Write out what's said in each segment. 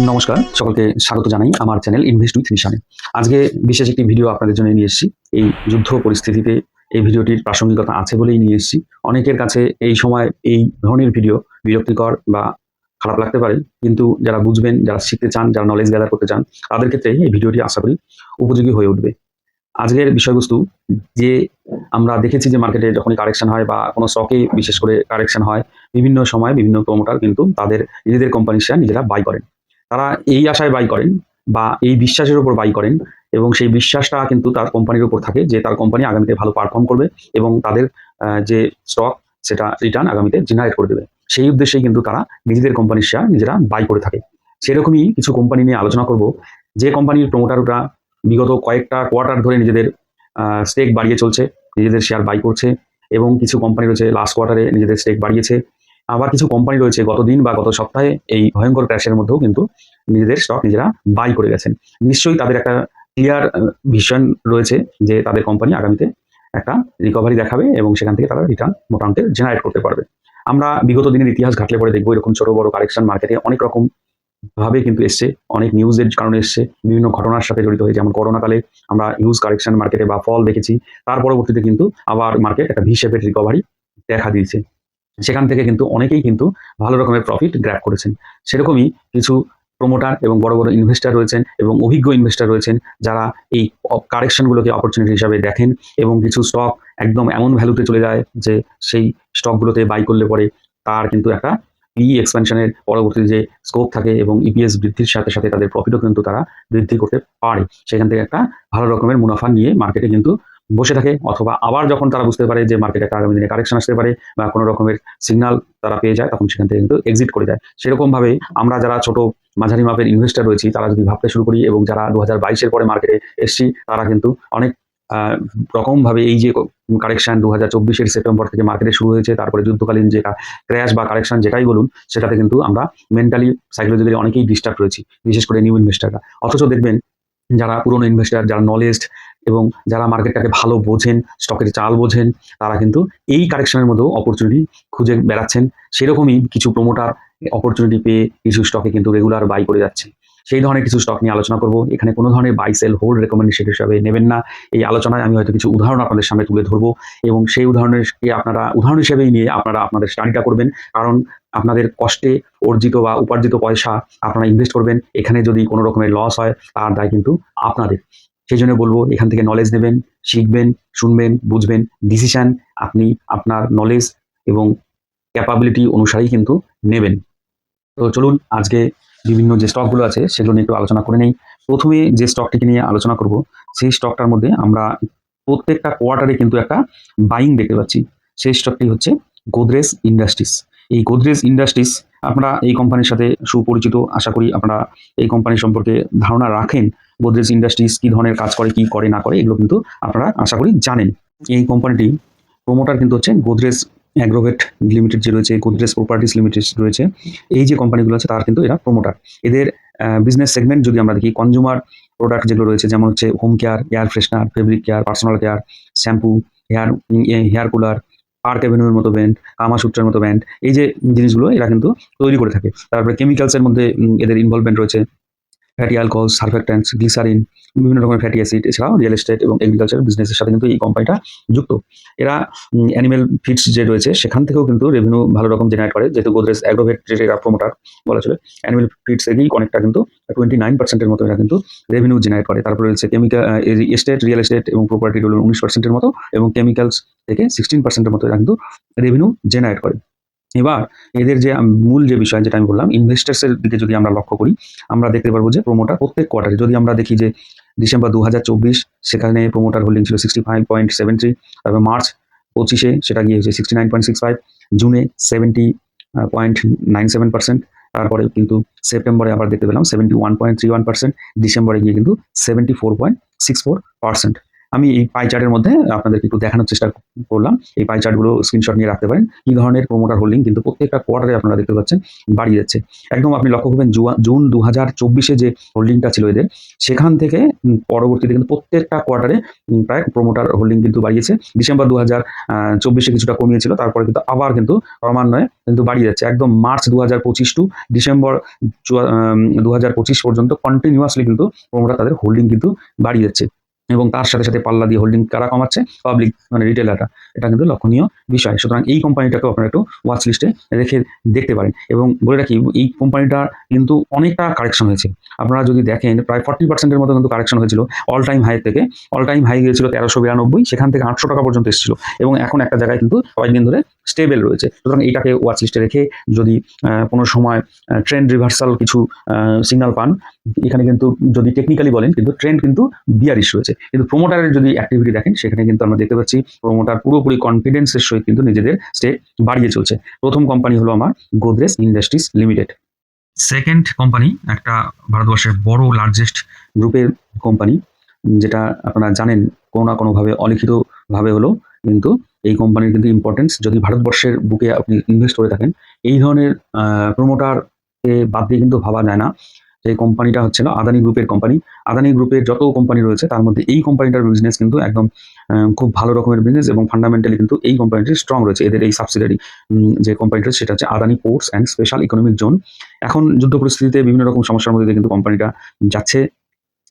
নমস্কার, সকলকে স্বাগত জানাই আমার চ্যানেল ইনভেস্ট উইথ নিশানে। আজকে বিশেষ একটি ভিডিও আপনাদের জন্য নিয়ে এসেছি। এই যুদ্ধ পরিস্থিতিতে এই ভিডিওটির প্রাসঙ্গিকতা আছে বলেই নিয়ে এসেছি। অনেকের কাছে এই সময় এই ধরনের ভিডিও বিরক্তিকর বা খারাপ লাগতে পারে, কিন্তু যারা বুঝবেন, যারা শিখতে চান, যারা নলেজ গ্যাদার করতে চান, তাদের ক্ষেত্রে এই ভিডিওটি আশা করি উপযোগী হয়ে উঠবে। আজকের বিষয়বস্তু যে আমরা দেখেছি যে মার্কেটে যখনই কারেকশন হয় বা কোনো স্টকে বিশেষ করে কারেকশন হয়, বিভিন্ন সময় বিভিন্ন প্রমোটার কিন্তু তাদের নিজেদের কোম্পানির শেয়ার নিজেরা বাই করেন। তারা এই আশায় বাই করেন বা এই বিশ্বাসের উপর বাই করেন, এবং সেই বিশ্বাসটা কিন্তু তার কোম্পানির উপর থাকে যে তার কোম্পানি আগামীতে ভালো পারফর্ম করবে এবং তাদের যে স্টক সেটা রিটার্ন আগামীতে জেনারেট করে দেবে। সেই উদ্দেশ্যেই কিন্তু তারা নিজেদের কোম্পানির শেয়ার নিজেরা বাই করে থাকে। সেরকমই কিছু কোম্পানি নিয়ে আলোচনা করব, যে কোম্পানির প্রমোটাররা বিগত কয়েকটা কোয়ার্টার ধরে নিজেদের স্টেক বাড়িয়ে চলছে, নিজেদের শেয়ার বাই করছে, এবং কিছু কোম্পানি রয়েছে লাস্ট কোয়ার্টারে নিজেদের স্টেক বাড়িয়েছে। আবার কিছু কোম্পানি রয়েছে গত দিন বা গত সপ্তাহে এই ভয়ঙ্কর ক্র্যাশের মধ্যেও কিন্তু নিজেদের স্টক নিজেরা বাই করে গেছেন। নিশ্চয়ই তাদের একটা ক্লিয়ার ভিশন রয়েছে যে তাদের কোম্পানি আগামীতে একটা রিকভারি দেখাবে এবং সেখান থেকে তারা রিটার্ন মোটামুটি জেনারেট করতে পারবে। আমরা বিগত দিনের ইতিহাস ঘাটলে পরে দেখবো এরকম ছোট বড় কারেকশন মার্কেটে অনেক রকম ভাবে কিন্তু এসছে, অনেক নিউজের কারণে এসছে, বিভিন্ন ঘটনার সাথে জড়িত হয়ে, যেমন করোনাকালে আমরা হিউজ কারেকশন মার্কেটে বা ফল দেখেছি। তার পরবর্তীতে কিন্তু আবার মার্কেট একটা ভি শেপের রিকভারি দেখা দিয়েছে। সেখান থেকে কিন্তু অনেকেই কিন্তু ভালো রকমের প্রফিট গ্র্যাব করেছেন। সেরকমই কিছু প্রমোটার এবং বড় বড় ইনভেস্টার রয়েছেন এবং অভিজ্ঞ ইনভেস্টার রয়েছেন, যারা এই কারেকশনগুলোকে অপরচুনিটি হিসাবে দেখেন এবং কিছু স্টক একদম এমন ভ্যালুতে চলে যায় যে সেই স্টকগুলোতে বাই করলে পরে তার কিন্তু একটা এক্সপেনশনের পরবর্তী যে স্কোপ থাকে এবং ইপিএস বৃদ্ধির সাথে সাথে তাদের প্রফিটও কিন্তু তারা বৃদ্ধি করতে পারে। সেখান থেকে একটা ভালো রকমের মুনাফা নিয়ে মার্কেটে কিন্তু বসে থাকে, অথবা আবার যখন তারা বুঝতে পারে যে মার্কেটে একটা আগামী দিনে কারেকশন আসতে পারে বা কোনো রকমের সিগন্যাল তারা পেয়ে যায়, তখন সেখান থেকে কিন্তু এক্সিট করে যায়। সেরকম ভাবে আমরা যারা ছোট মাঝারি মাপের ইনভেস্টার রয়েছি, তারা যদি ভাবতে শুরু করি এবং যারা 2022-এর পরে মার্কেটে এসছি, তারা কিন্তু অনেক রকমভাবে এই যে কারেকশন 2024-এর সেপ্টেম্বর থেকে মার্কেটে শুরু হয়েছে, তারপরে যুদ্ধকালীন যে ক্র্যাশ বা কারেকশন যেটাই বলুন, সেটাতে কিন্তু আমরা মেন্টালি সাইকোলজিক্যালি অনেকেই ডিস্টার্ব রয়েছি, বিশেষ করে নিউ ইনভেস্টাররা। অথচ দেখবেন যারা পুরনো ইনভেস্টার, যারা নলেজড এবং যারা মার্কেটটাকে ভালো বোঝেন, স্টকের চাল বোঝেন, তারা কিন্তু এই কারেকশনের মধ্যেও অপরচুনিটি খুঁজে বেড়াচ্ছেন। সেরকমই কিছু প্রমোটার অপরচুনিটি পেয়ে কিছু স্টকে কিন্তু রেগুলার বাই করে যাচ্ছে। সেই ধরনের কিছু স্টক নিয়ে আলোচনা করব। এখানে কোনো ধরনের বাই সেল হোল্ড রেকমেন্ডেশন হিসাবে নেবেন না। এই আলোচনায় আমি হয়তো কিছু উদাহরণ আপনাদের সামনে তুলে ধরবো এবং সেই উদাহরণকে আপনারা উদাহরণ হিসেবেই নিয়ে আপনারা আপনাদের স্টাডিটা করবেন। কারণ আপনাদের কষ্টে অর্জিত বা উপার্জিত পয়সা আপনারা ইনভেস্ট করবেন, এখানে যদি কোনো রকমের লস হয় তার দায় কিন্তু আপনাদের। সেই জন্য বলবো, এখান থেকে নলেজ নেবেন, শিখবেন, শুনবেন, বুঝবেন, ডিসিশন আপনি আপনার নলেজ এবং ক্যাপাবিলিটি অনুসারেই কিন্তু নেবেন। তো চলুন আজকে বিভিন্ন যে স্টকগুলো আছে সেগুলো নিয়ে একটু আলোচনা করে নেই। প্রথমে যে স্টকটিকে নিয়ে আলোচনা করব, সেই স্টকটার মধ্যে আমরা প্রত্যেকটা কোয়ার্টারে কিন্তু একটা বাইং দেখতে পাচ্ছি। সেই স্টকটি হচ্ছে গোদরেজ ইন্ডাস্ট্রিজ। এই গোদরেজ ইন্ডাস্ট্রিজ, আপনারা এই কোম্পানির সাথে সুপরিচিত, আশা করি আপনারা এই কোম্পানি সম্পর্কে ধারণা রাখেন। গোদরেজ ইন্ডাস্ট্রিজ কী ধরনের কাজ করে, কি করে না করে, এগুলো কিন্তু আপনারা আশা করি জানেন। এই কোম্পানিটি প্রোমোটার কিন্তু হচ্ছে গোদরেজ অ্যাগ্রোভেট লিমিটেড যে রয়েছে, গোদরেজ প্রপার্টিস লিমিটেড রয়েছে, এই যে কোম্পানিগুলো আছে তার কিন্তু এরা প্রোমোটার। এদের বিজনেস সেগমেন্ট যদি আমরা দেখি, কনজিউমার প্রোডাক্ট যেগুলো রয়েছে, যেমন হচ্ছে home care, air freshener, fabric care, personal care, shampoo, hair cooler, park অ্যাভিনিউর মতো ব্র্যান্ড, কামাসূত্রের মতো ব্র্যান্ড, এই যে জিনিসগুলো এরা কিন্তু তৈরি করে থাকে। তারপরে কেমিক্যালসের মধ্যে এদের ইনভলভমেন্ট রয়েছে, ফ্যাটি অ্যালকোহল, সারফেক্ট্যান্টস, গ্লিসারিন, বিভিন্ন রকমের ফ্যাটি অ্যাসিড, এছাড়াও রিয়েল এস্টেট এবং এগ্রিকালচার বিজনেসের সাথে কিন্তু এই কোম্পানিটা যুক্ত। এরা অ্যানিমেল ফিডস যে রয়েছে সেখান থেকেও কিন্তু রেভিনিউ ভালো রকম জেনারেট করে, যেহেতু গোদরেজ অ্যাগ্রোভেটের এরা প্রোমোটার বলা চলে। অ্যানিমেল ফিডস থেকেই অনেকটা কিন্তু 29% মতো এরা কিন্তু রেভিনিউ জেনারেট করে। তারপরে রয়েছে কেমিক্যাল এস্টেট, রিয়েল এস্টেট এবং প্রপার্টি হলো 19% মতো, এবং কেমিক্যালস থেকে 16% মতো এরা কিন্তু রেভিনিউ জেনারেট করে। এবার এদের যে মূল যে বিষয় যেটা আমি বললাম, ইনভেস্টার্সের দিকে যদি আমরা লক্ষ্য করি, আমরা দেখতে পারবো যে প্রোমোটার প্রত্যেক কোয়ার্টারে, যদি আমরা দেখি যে ডিসেম্বর 2024 সেখানে প্রোমোটার হোল্ডিং ছিল 65.73, তারপর মার্চ 25-এ সেটা গিয়ে হচ্ছে 69.65, জুনে 70.97%, তারপরে কিন্তু সেপ্টেম্বরে আবার দেখতে পেলাম 71.31%, ডিসেম্বরে গিয়ে কিন্তু 74.64%। আমি এই পাই চার্টের মধ্যে আপনাদেরকে একটু দেখানোর চেষ্টা করলাম। এই পাই চার্টগুলো স্ক্রিনশট নিয়ে রাখতে পারেন। কি ধরনের প্রমোটার হোল্ডিং কিন্তু প্রত্যেকটা কোয়ার্টারে আপনারা দেখতে পাচ্ছেন বাড়িয়ে যাচ্ছে। একদম আপনি লক্ষ্য করবেন জুন 2024 যে হোল্ডিংটা ছিল এদের, সেখান থেকে পরবর্তীতে কিন্তু প্রত্যেকটা কোয়ার্টারে প্রায় প্রমোটার হোল্ডিং কিন্তু বাড়িয়েছে। ডিসেম্বর 2024 কিছুটা কমিয়েছিল, তারপরে কিন্তু আবার কিন্তু ক্রমান্বয়ে কিন্তু বাড়িয়ে যাচ্ছে। একদম মার্চ 2025 টু ডিসেম্বর 2025 পর্যন্ত কন্টিনিউয়াসলি কিন্তু প্রমোটার তাদের হোল্ডিং কিন্তু বাড়িয়ে যাচ্ছে। এবং তার সাথে সাথে পাল্লা দিয়ে হোল্ডিং কারা কমাচ্ছে? পাবলিক, মানে রিটেলাররা। এটা কিন্তু লক্ষণীয় বিষয়। সুতরাং এই কোম্পানিটাকেও আপনারা একটু ওয়াচ লিস্টে রেখে দেখতে পারেন। এবং বলে রাখি, এই কোম্পানিটার কিন্তু অনেকটা কারেকশন হয়েছে। আপনারা যদি দেখেন প্রায় 40% মতো কিন্তু কারেকশন হয়েছিল অল টাইম হাই থেকে। অল টাইম হাই গিয়েছিল 1392, সেখান থেকে 800 টাকা পর্যন্ত এসেছিল এবং এখন একটা জায়গায় কিন্তু কয়েকদিন ধরে স্টেবল রয়েছে। সুতরাং এইটাকে ওয়াচ লিস্টে রেখে যদি কোনো সময় ট্রেন্ড রিভার্সাল কিছু সিগন্যাল পান, এখানে কিন্তু যদি টেকনিক্যালি বলেন কিন্তু ট্রেন্ড কিন্তু বিয়ারিশ রয়েছে, কিন্তু প্রোমোটারের যদি অ্যাক্টিভিটি দেখেন সেখানে কিন্তু আমরা দেখতে পাচ্ছি প্রোমোটার পুরোপুরি কনফিডেন্সের সহিত কিন্তু নিজেদের স্টেক বাড়িয়ে চলছে। প্রথম কোম্পানি হলো আমার Godrej industries limited. Second company একটা ভারতবর্ষের বড় লার্জেস্ট গ্রুপের কোম্পানি, যেটা আপনারা জানেন কোনো না কোনোভাবে অলিখিতভাবে হলো, কিন্তু এই কোম্পানির কিন্তু ইম্পর্টেন্স যদি ভারতবর্ষের বুকে আপনি ইনভেস্ট করে থাকেন, এই ধরনের প্রোমোটারকে বাদ দিয়ে কিন্তু ভাবা যায় না। সেই কোম্পানিটা হচ্ছে আদানি গ্রুপের কোম্পানি। আদানি গ্রুপের যত কোম্পানি রয়েছে তার মধ্যে এই কোম্পানিটার বিজনেস কিন্তু একদম খুব ভালো রকমের বিজনেস এবং ফান্ডামেন্টালি কিন্তু এই কোম্পানিটি স্ট্রং রয়েছে। এদের এই সাবসিডারি যে কোম্পানিটা, সেটা হচ্ছে Adani ports and special economic zone. এখন যুদ্ধ পরিস্থিতিতে বিভিন্ন রকম সমস্যার মধ্যে দিয়ে কিন্তু কোম্পানিটা যাচ্ছে।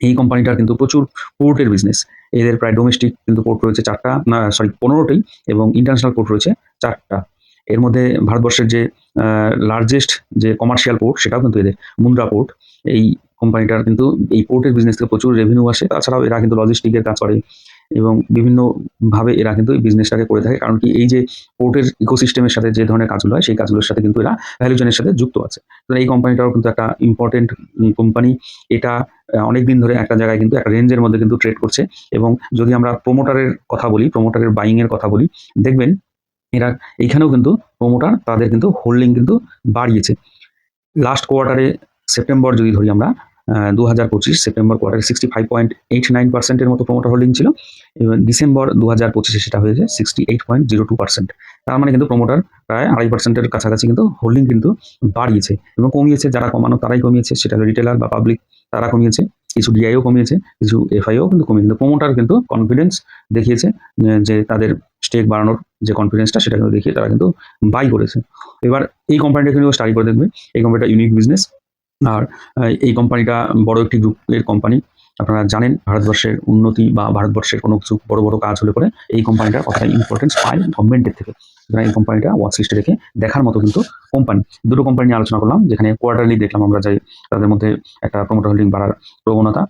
এই কোম্পানিটার কিন্তু প্রচুর পোর্টের বিজনেস। এদের প্রায় ডোমেস্টিক কিন্তু পোর্ট রয়েছে 4টা, না সরি 15টি, এবং ইন্টারন্যাশনাল পোর্ট রয়েছে 4টা। এর মধ্যে ভারতবর্ষের যে লার্জেস্ট যে কমার্শিয়াল পোর্ট সেটাও কিন্তু এদের মুন্দ্রা পোর্ট। এই কোম্পানিটার কিন্তু এই পোর্টের বিজনেস থেকে প্রচুর রেভিনিউ আসে। তাছাড়াও এরা কিন্তু লজিস্টিকের কাজ করে এবং বিভিন্নভাবে এরা কিন্তু এই বিজনেসটাকে করে থাকে। কারণ কি, এই যে পোর্টের ইকোসিস্টেমের সাথে যে ধরনের কাজগুলো হয় সেই কাজগুলোর সাথে কিন্তু এরা ভ্যালু চেইনের সাথে যুক্ত আছে। তো এই কোম্পানিটাও কিন্তু একটা ইম্পর্টেন্ট কোম্পানি। এটা অনেকদিন ধরে একটা জায়গায় কিন্তু একটা রেঞ্জের মধ্যে কিন্তু ট্রেড করছে। এবং যদি আমরা প্রোমোটারের কথা বলি, প্রোমোটারের বাইং এর কথা বলি, দেখবেন এরা এইখানেও কিন্তু প্রোমোটার তাদের কিন্তু হোল্ডিং কিন্তু বাড়িয়েছে। লাস্ট কোয়ার্টারে সেপ্টেম্বর যদি ধরি আমরা, 2025 সেপ্টেম্বর কোয়ার্টারে 65.89% মতো প্রোমোটার হোল্ডিং ছিল এবং ডিসেম্বর 2025 সেটা হয়েছে 68.02%। তার মানে কিন্তু প্রোমোটার প্রায় 2.5%-এর কাছাকাছি কিন্তু হোল্ডিং কিন্তু বাড়িয়েছে এবং কমিয়েছে। যারা কমানো তারাই কমিয়েছে, সেটা রিটেলার বা পাবলিক, তারা কমিয়েছে। কিছু ডিআইও কমিয়েছে, কিছু এফআইও কিন্তু কমিয়েছে, কিন্তু প্রোমোটার কিন্তু কনফিডেন্স দেখিয়েছে যে তাদের স্টেক বাড়ানোর যে কনফিডেন্সটা সেটা কিন্তু দেখিয়ে তারা কিন্তু বাই করেছে। এবার এই কোম্পানিটা কিন্তু স্টাডি করে দেখবে। এই কোম্পানিটা ইউনিক বিজনেস। আর এই কোম্পানিটা বড় একটি গ্রুপের কোম্পানি। আপনারা জানেন ভারতবর্ষের উন্নতি বা ভারতবর্ষের কোনো কিছু বড় বড় কাজ হলে পরে এই কোম্পানিটার কথা ইম্পর্টেন্স পায় গভর্নমেন্টের থেকে। সুতরাং এই কোম্পানিটা ওয়াচ লিস্টে রেখে দেখার মতো কিন্তু কোম্পানি। দুটো কোম্পানি নিয়ে আলোচনা করলাম, যেখানে কোয়ার্টারলি দেখলাম আমরা যে তাদের মধ্যে একটা প্রমোটার হোল্ডিং বাড়ার প্রবণতা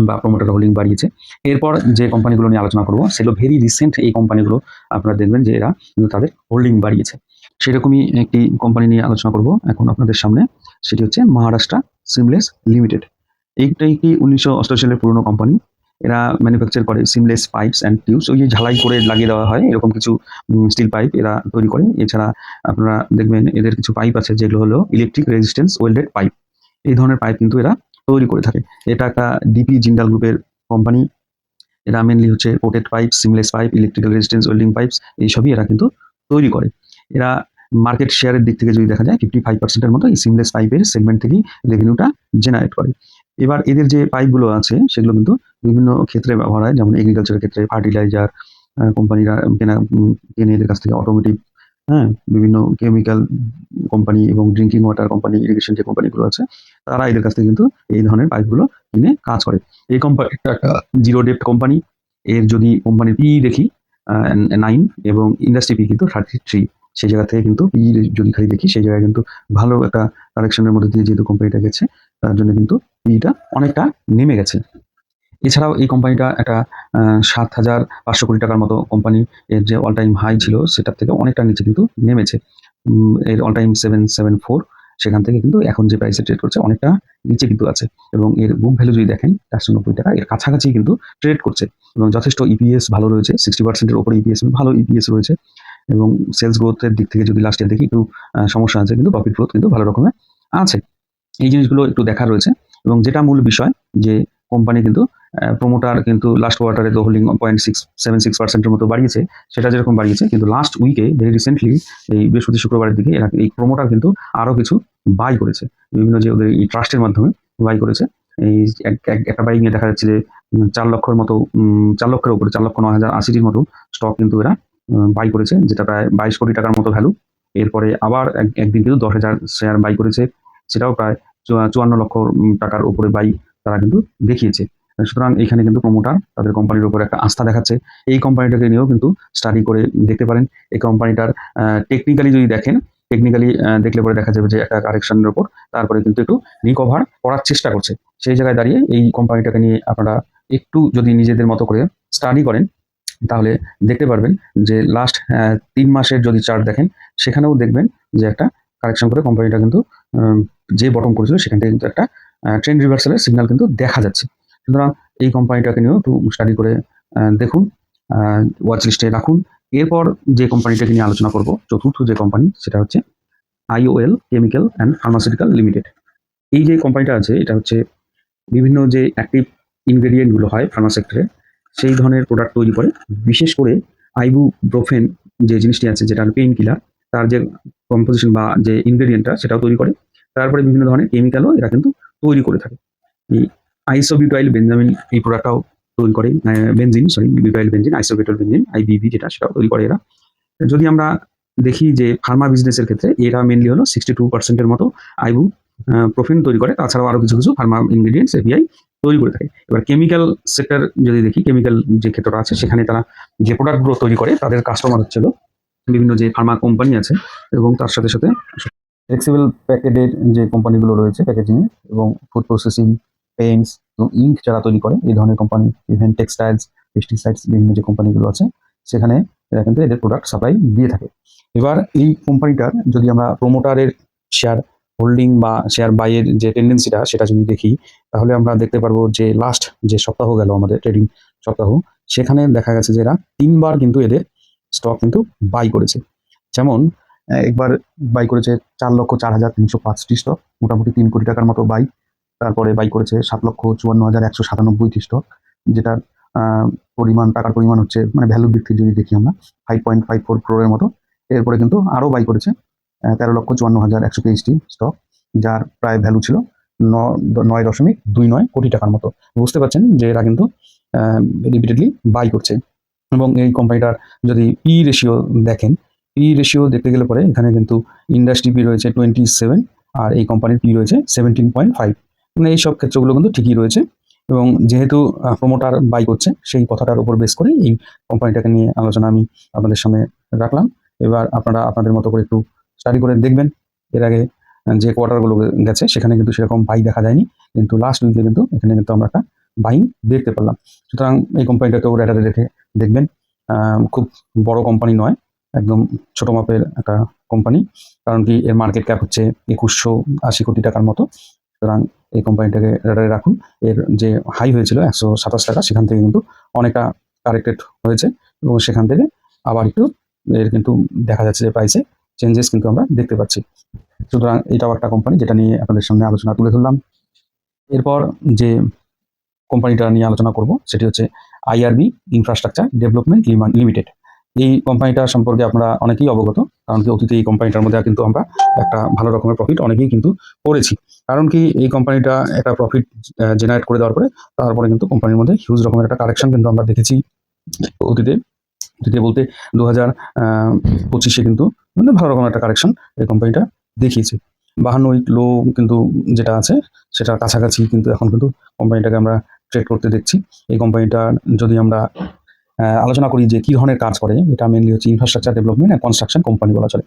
বা প্রমোটার হোল্ডিং বাড়িয়েছে। এরপর যে কোম্পানিগুলো নিয়ে আলোচনা করবো সেগুলো ভেরি রিসেন্ট। এই কোম্পানিগুলো আপনারা দেখবেন যে এরা কিন্তু তাদের হোল্ডিং বাড়িয়েছে। সেরকমই একটি কোম্পানি নিয়ে আলোচনা করব এখন আপনাদের সামনে, সেটি হচ্ছে মহারাষ্ট্র সিমলেস লিমিটেড। এইটাই কি 1988 সালের পুরনো কোম্পানি। এরা ম্যানুফ্যাকচার করে সিমলেস পাইপস অ্যান্ড টিউবস, ওই যে ঝালাই করে লাগিয়ে দেওয়া হয় এরকম কিছু স্টিল পাইপ এরা তৈরি করে। এছাড়া আপনারা দেখবেন এদের কিছু পাইপ আছে যেগুলো হলো ইলেকট্রিক রেজিস্ট্যান্স ওয়েল্ডেড পাইপ। এই ধরনের পাইপ কিন্তু এরা তৈরি করে থাকে। এটা একটা ডিপি জিন্দাল গ্রুপের কোম্পানি। এরা মেনলি হচ্ছে coated pipe, seamless pipe, electrical resistance welding pipes, এইসবই এরা কিন্তু তৈরি করে। এরা মার্কেট শেয়ারের দিক থেকে যদি দেখা যায় 55%-এর মতো এই সিমলেস পাইপের সেগমেন্ট থেকেই রেভিনিউটা জেনারেট করে। এবার এদের যে পাইপগুলো আছে সেগুলো কিন্তু বিভিন্ন ক্ষেত্রে ব্যবহার হয়, যেমন এগ্রিকালচারের ক্ষেত্রে, ফার্টিলাইজার কোম্পানিরা কেনে এদের কাছ থেকে, অটোমেটিভ, হ্যাঁ, বিভিন্ন কেমিক্যাল কোম্পানি এবং ড্রিঙ্কিং ওয়াটার কোম্পানি, ইরিগেশন যে কোম্পানিগুলো আছে তারা এদের কাছ থেকে কিন্তু এই ধরনের পাইপগুলো কিনে কাজ করে। এই কোম্পানিটা একটা জিরো ডেপ্ট কোম্পানি। এর যদি কোম্পানির পি দেখি 9 এবং ইন্ডাস্ট্রি পি কিন্তু 33, সেই জায়গা থেকে কিন্তু পি যদি খালি দেখি সেই জায়গায় কিন্তু ভালো একটা কারেকশনের মধ্যে দিয়ে যেহেতু কোম্পানিটা গেছে, তার জন্য কিন্তু পিটা অনেকটা নেমে গেছে। এছাড়াও এই কোম্পানিটা একটা 7,500 কোটি টাকার মতো কোম্পানি। এর যে অল টাইম হাই ছিল সেটার থেকে অনেকটা নিচে কিন্তু নেমেছে। এর অল টাইম 774, সেখান থেকে কিন্তু এখন যে প্রাইসে ট্রেড করছে অনেকটা নিচে কিন্তু আছে। এবং এর বুক ভ্যালু যদি দেখেন 490 টাকা, এর কাছাকাছি কিন্তু ট্রেড করছে এবং যথেষ্ট ইপিএস ভালো রয়েছে, 60%-এর ওপরে ইপিএস, ভালো ইপিএস রয়েছে। এবং সেলস গ্রোথের দিক থেকে যদি লাস্ট ইয়ার দেখি একটু সমস্যা আছে, কিন্তু প্রফিট গ্রোথ কিন্তু ভালো রকমের আছে। এই জিনিসগুলো একটু দেখার রয়েছে। এবং যেটা মূল বিষয় যে কোম্পানি কিন্তু প্রোমোটার কিন্তু লাস্ট কোয়ার্টারে তো হোল্ডিং 0.76% মতো বাড়িয়েছে, সেটা যেরকম বাড়িয়েছে, কিন্তু লাস্ট উইকে ভেরি রিসেন্টলি এই বৃহস্পতি শুক্রবারের দিকে এরা এই প্রোমোটার কিন্তু আরও কিছু বাই করেছে, বিভিন্ন যে ওদের এই ট্রাস্টের মাধ্যমে বাই করেছে। এই একটা বাইংয়ে দেখা যাচ্ছে যে 4 লক্ষের মতো 4 লক্ষের উপরে 4,09,080 মতো স্টক কিন্তু এরা বাই করেছে, যেটা প্রায় 22 কোটি টাকার মতো ভ্যালু। এরপরে আবার একদিন কিন্তু 10,000 শেয়ার বাই করেছে, সেটাও প্রায় 54 লক্ষ টাকার উপরে বাই তারা কিন্তু দেখিয়েছে। সুতরাং এখানে কিন্তু প্রমোটার তাদের কোম্পানির উপর একটা আস্থা দেখাচ্ছে। এই কোম্পানিটাকে নিয়েও কিন্তু স্টাডি করে দেখতে পারেন। এই কোম্পানিটার টেকনিক্যালি যদি দেখেন, টেকনিক্যালি দেখলে পরে দেখা যাবে যে একটা কারেকশনের উপর তারপরে কিন্তু একটু রিকভার করার চেষ্টা করছে। সেই জায়গায় দাঁড়িয়ে এই কোম্পানিটাকে নিয়ে আপনারা একটু যদি নিজেদের মতো করে স্টাডি করেন, তাহলে দেখতে পারবেন যে লাস্ট 3 মাসের যদি চার্ট দেখেন, সেখানেও দেখবেন যে একটা কারেকশন করে কোম্পানিটা কিন্তু যে বটম করেছিল সেখান থেকে কিন্তু একটা ট্রেন্ড রিভার্সালের সিগন্যাল কিন্তু দেখা যাচ্ছে। সুতরাং এই কোম্পানিটাকে নিয়েও একটু স্টাডি করে দেখুন, ওয়াচ লিস্টে রাখুন। এরপর যে কোম্পানিটাকে নিয়ে আলোচনা করব, চতুর্থ যে কোম্পানি, সেটা হচ্ছে IOL chemical and pharmaceutical limited. এই যে কোম্পানিটা আছে, এটা হচ্ছে বিভিন্ন যে অ্যাক্টিভ ইনগ্রেডিয়েন্টগুলো হয় ফার্মা সেক্টরে, সেই ধরনের প্রোডাক্ট তৈরি করে। বিশেষ করে আইবুপ্রোফেন যে জিনিসটি আছে, যেটা পেইন কিলার, তার যে কম্পোজিশন বা যে ইনগ্রেডিয়েন্টটা সেটাও তৈরি করে। তারপরে বিভিন্ন ধরনের কেমিক্যালও এরা কিন্তু তৈরি করে থাকে। এই আইসোবিউটাইল বেঞ্জামিন এই প্রোডাক্টটাও তৈরি করে, butyl benzene, isobutyl benzene, IBB যেটা, সেটাও তৈরি করে এরা। যদি আমরা দেখি যে ফার্মা বিজনেসের ক্ষেত্রে এরা মেনলি হলো 62% মতো আইবু প্রোফিন তৈরি করে, তাছাড়াও আরও কিছু কিছু ফার্মা ইনগ্রিডিয়েন্টস API তৈরি করে থাকে। এবার কেমিক্যাল সেক্টর যদি দেখি, কেমিক্যাল যে ক্ষেত্রটা আছে সেখানে তারা যে প্রোডাক্টগুলো তৈরি করে তাদের কাস্টমার হচ্ছিল বিভিন্ন যে ফার্মা কোম্পানি আছে, এবং তার সাথে সাথে ফ্লেক্সিবল প্যাকেটের যে কোম্পানিগুলো রয়েছে প্যাকেজিংয়ে, এবং ফুড প্রসেসিং, পেইন্টস এবং ইঙ্ক যারা তৈরি করে, এই ধরনের কোম্পানি, ইভেন টেক্সটাইলস, পেস্টিসাইডস, বিভিন্ন যে কোম্পানিগুলো আছে সেখানে এরা কিন্তু এদের প্রোডাক্ট সাপ্লাই দিয়ে থাকে। এবার এই কোম্পানিটার যদি আমরা প্রোমোটারের শেয়ার হোল্ডিং বা শেয়ার বাইয়ের যে টেন্ডেন্সিটা সেটা যদি দেখি, তাহলে আমরা দেখতে পারবো যে লাস্ট যে সপ্তাহ গেল আমাদের ট্রেডিং সপ্তাহ, সেখানে দেখা গেছে যে এরা 3বার কিন্তু এদের স্টক কিন্তু বাই করেছে। যেমন একবার বাই করেছে 4,04,305টি স্টক, মোটামুটি 3 কোটি টাকার মতো বাই। তারপরে বাই করেছে 7,54,197টি স্টক, যেটার টাকার পরিমাণ হচ্ছে, মানে ভ্যালুর দিক থেকে যদি দেখি আমরা 5.54 crore মতো। এরপরে কিন্তু আরও বাই করেছে 13,54,123টি স্টক, যার প্রায় ভ্যালু ছিল 9.29 কোটি টাকার মতো। বুঝতে পারছেন যে এরা কিন্তু রিপিটেডলি বাই করছে। এবং এই কোম্পানিটার যদি পি রেশিও দেখেন, পি রেশিও দেখতে গেলে পরে এখানে কিন্তু ইন্ডাস্ট্রি পি রয়েছে 27, আর এই কোম্পানির পি রয়েছে 17.5। মানে এইসব ক্ষেত্রগুলো কিন্তু ঠিকই রয়েছে। এবং যেহেতু প্রোমোটার বাই করছে, সেই কথাটার উপর বেস করে এই কোম্পানিটাকে নিয়ে আলোচনা আমি আপনাদের সামনে রাখলাম। এবার আপনারা আপনাদের মতো করে একটু স্টাডি করে দেখবেন। এর আগে যে কোয়ার্টারগুলো গেছে সেখানে কিন্তু সেরকম বাই দেখা যায়নি, কিন্তু লাস্ট উইকে কিন্তু এখানে কিন্তু আমরা একটা বাইং দেখতে পেলাম। সুতরাং এই কোম্পানিটাকেও রেডারে রেখে দেখবেন। খুব বড় কোম্পানি নয়, একদম ছোট মাপের একটা কোম্পানি, কারণ কি এর মার্কেট ক্যাপ হচ্ছে 2,180 কোটি টাকার মতো। সুতরাং এই কোম্পানিটাকে রেডারে রাখুন। এর যে হাই হয়েছিল 127 টাকা, সেখান থেকে কিন্তু অনেকটা কারেক্টেড হয়েছে, এবং সেখান থেকে আবার একটু এর কিন্তু দেখা যাচ্ছে যে প্রাইসে চেঞ্জেস কিন্তু আমরা দেখতে পাচ্ছি। সুতরাং এটাও একটা কোম্পানি যেটা নিয়ে আপনাদের সামনে আলোচনা তুলে ধরলাম। এরপর যে কোম্পানিটা নিয়ে আলোচনা করব সেটি হচ্ছে IRB ইনফ্রাস্ট্রাকচার ডেভেলপমেন্ট লিমিটেড। এই কোম্পানিটা সম্পর্কে আপনারা অনেকেই অবগত, কারণ কি অতীতে এই কোম্পানিটার মধ্যে কিন্তু আমরা একটা ভালো রকমের প্রফিট অনেকেই কিন্তু করেছি। কারণ কি এই কোম্পানিটা একটা প্রফিট জেনারেট করে দেওয়ার পরে তারপরে কিন্তু কোম্পানির মধ্যে হিউজ রকমের একটা কারেকশন কিন্তু আমরা দেখেছি অতীতে। বলতে 2025-এ কিন্তু মানে ভালো রকমের একটা কারেকশন এই কোম্পানিটা দেখিয়েছে। 52 উইক লো কিন্তু যেটা আছে সেটার কাছাকাছি কিন্তু এখন কিন্তু কোম্পানিটাকে আমরা ট্রেড করতে দেখছি। এই কোম্পানিটা যদি আমরা আলোচনা করি যে কী ধরনের কাজ করে, এটা মেনলি হচ্ছে infrastructure development and construction company বলা চলে।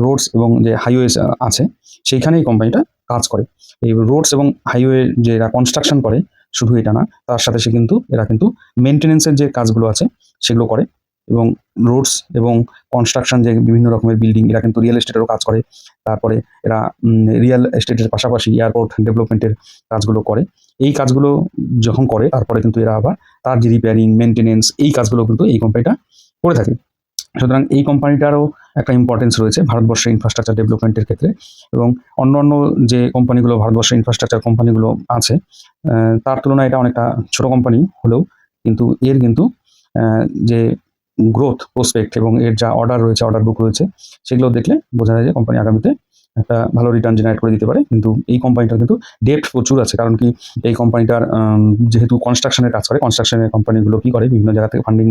রোডস এবং যে হাইওয়েজ আছে সেইখানে এই কোম্পানিটা কাজ করে। এই রোডস এবং হাইওয়ে যে এরা কনস্ট্রাকশন করে, শুধু এটা না, তার সাথে এরা কিন্তু মেনটেন্যান্সের যে কাজগুলো আছে সেগুলো করে। এবং রোডস এবং কনস্ট্রাকশন যে বিভিন্ন রকমের বিল্ডিং, এরা কিন্তু রিয়েল এস্টেটেরও কাজ করে। তারপরে এরা রিয়েল এস্টেটের পাশাপাশি এয়ারপোর্ট ডেভেলপমেন্টের কাজগুলো করে। এই কাজগুলো যখন করে তারপরে কিন্তু এরা আবার তার যে রিপেয়ারিং, মেনটেনেন্স, এই কাজগুলো কিন্তু এই কোম্পানিটা করে থাকে। সুতরাং এই কোম্পানিটারও একটা ইম্পর্টেন্স রয়েছে ভারতবর্ষের ইনফ্রাস্ট্রাকচার ডেভেলপমেন্টের ক্ষেত্রে। এবং অন্যান্য যে কোম্পানিগুলো ভারতবর্ষের ইনফ্রাস্ট্রাকচার কোম্পানিগুলো আছে, তার তুলনায় এটা অনেকটা ছোট কোম্পানি হলেও কিন্তু এর কিন্তু যে গ্রোথ প্রসপেক্ট এবং এর যা অর্ডার রয়েছে, অর্ডার বুক রয়েছে, সেগুলো দেখলে বোঝা যায় যে কোম্পানি আগামীতে একটা ভালো রিটার্ন জেনারেট করে দিতে পারে। কিন্তু এই কোম্পানিটার কিন্তু ডেপ্ট প্রচুর আছে, কারণ কি এই কোম্পানিটার যেহেতু কনস্ট্রাকশনের কাজ করে, কনস্ট্রাকশনের কোম্পানিগুলো কি করে বিভিন্ন জায়গা থেকে ফান্ডিং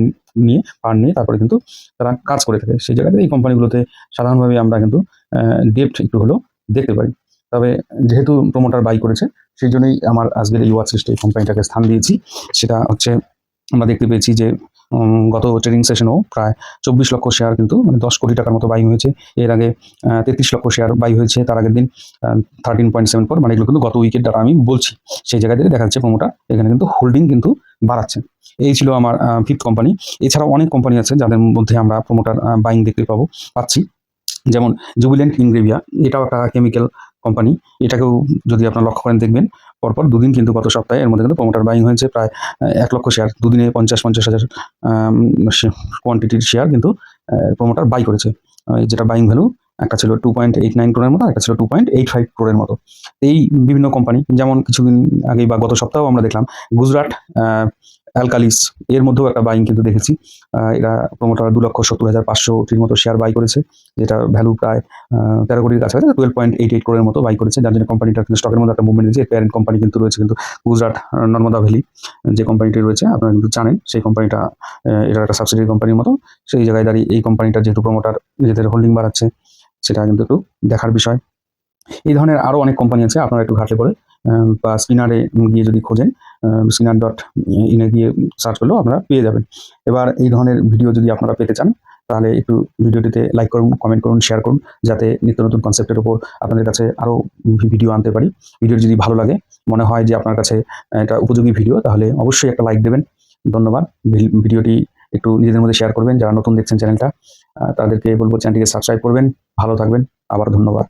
নিয়ে ফান্ড নিয়ে তারপরে কিন্তু তারা কাজ করে থাকে। সেই জায়গাতে এই কোম্পানিগুলোতে সাধারণভাবে আমরা কিন্তু ডেপ্ট একটু হলেও দেখতে পাই। তবে যেহেতু প্রমোটার বাই করেছে, সেই জন্যই আমার আজকের এই ওয়াচ লিস্টে এই কোম্পানিটাকে স্থান দিয়েছি। সেটা হচ্ছে আমরা দেখতে পেয়েছি যে গত ট্রেডিং সেশনেও প্রায় 24 লক্ষ শেয়ার কিন্তু মানে 10 কোটি টাকার মতো বাইং হয়েছে। এর আগে 33 লক্ষ শেয়ার বাই হয়েছে, তার আগের দিন 13.74, মানে এগুলো কিন্তু গত উইকের দ্বারা আমি বলছি। সেই জায়গা থেকে দেখা যাচ্ছে প্রমোটার এখানে কিন্তু হোল্ডিং কিন্তু বাড়াচ্ছে। এই ছিল আমার ফিফথ কোম্পানি। এছাড়াও অনেক কোম্পানি আছে যাদের মধ্যে আমরা প্রমোটার বাইং দেখতে পাচ্ছি, যেমন জুবিল্যান্ট ইনগ্রেভিয়া, এটাও একটা কেমিক্যাল কোম্পানি। এটাকেও যদি আপনারা লক্ষ্য করেন দেখবেন পরপর দুদিন কিন্তু গত সপ্তাহে এর মধ্যে কিন্তু প্রমোটার বাইং হয়েছে প্রায় 1 লক্ষ শেয়ার। দুদিনে 50,000 কোয়ান্টিটির শেয়ার কিন্তু প্রমোটার বাই করেছে। যেটা বাইং ভ্যালু একটা ছিল 2.89 ক্রোড়ের মতো, একটা ছিল 2.85 ক্রোড়ের মতো। এই বিভিন্ন কোম্পানি, যেমন কিছুদিন আগে বা গত সপ্তাহেও আমরা দেখলাম গুজরাট অ্যালকালিস, এর মধ্যেও একটা বাইং কিন্তু দেখেছি। এরা প্রমোটার 2,70,500টির মতো শেয়ার বাই করেছে, যেটা ভ্যালু প্রায় 13 কোটির কাছাকাছি, 12.88 ক্রোড়ের মতো বাই করেছে, যার জন্য কোম্পানিটার কিন্তু স্টকের মধ্যে একটা মুভমেন্ট দিয়েছে। প্যারেন্ট কোম্পানি কিন্তু রয়েছে কিন্তু গুজরাট নর্মদা ভ্যালি যে কোম্পানিটি রয়েছে, আপনারা কিন্তু জানেন সেই কোম্পানিটা এটার একটা সাবসিডিয়ারি কোম্পানির মতো। সেই জায়গায় দাঁড়িয়ে এই কোম্পানিটা যেহেতু প্রমোটার নিজেদের হোল্ডিং বাড়াচ্ছে, সেটা কিন্তু একটু দেখার বিষয়। এই ধরনের আরও অনেক কোম্পানি আছে, আপনারা একটু ঘাটলে পড়ে বা স্পিনারে গিয়ে যদি খোঁজেন, spinner.in গিয়ে সার্চ করলেও আপনারা পেয়ে যাবেন। এবার এই ধরনের ভিডিও যদি আপনারা পেতে চান, তাহলে একটু ভিডিওটিতে লাইক করুন, কমেন্ট করুন, শেয়ার করুন, যাতে নিত্য নতুন কনসেপ্টের উপর আপনাদের কাছে আরও ভিডিও আনতে পারি। ভিডিওটি যদি ভালো লাগে, মনে হয় যে আপনার কাছে এটা উপযোগী ভিডিও, তাহলে অবশ্যই একটা লাইক দেবেন। ধন্যবাদ। ভিডিওটি একটু নিজেদের মধ্যে শেয়ার করবেন, যারা নতুন দেখছেন চ্যানেলটা তাদেরকে বলবো চ্যানেলটিকে সাবস্ক্রাইব করবেন। ভালো থাকবেন, আবার ধন্যবাদ।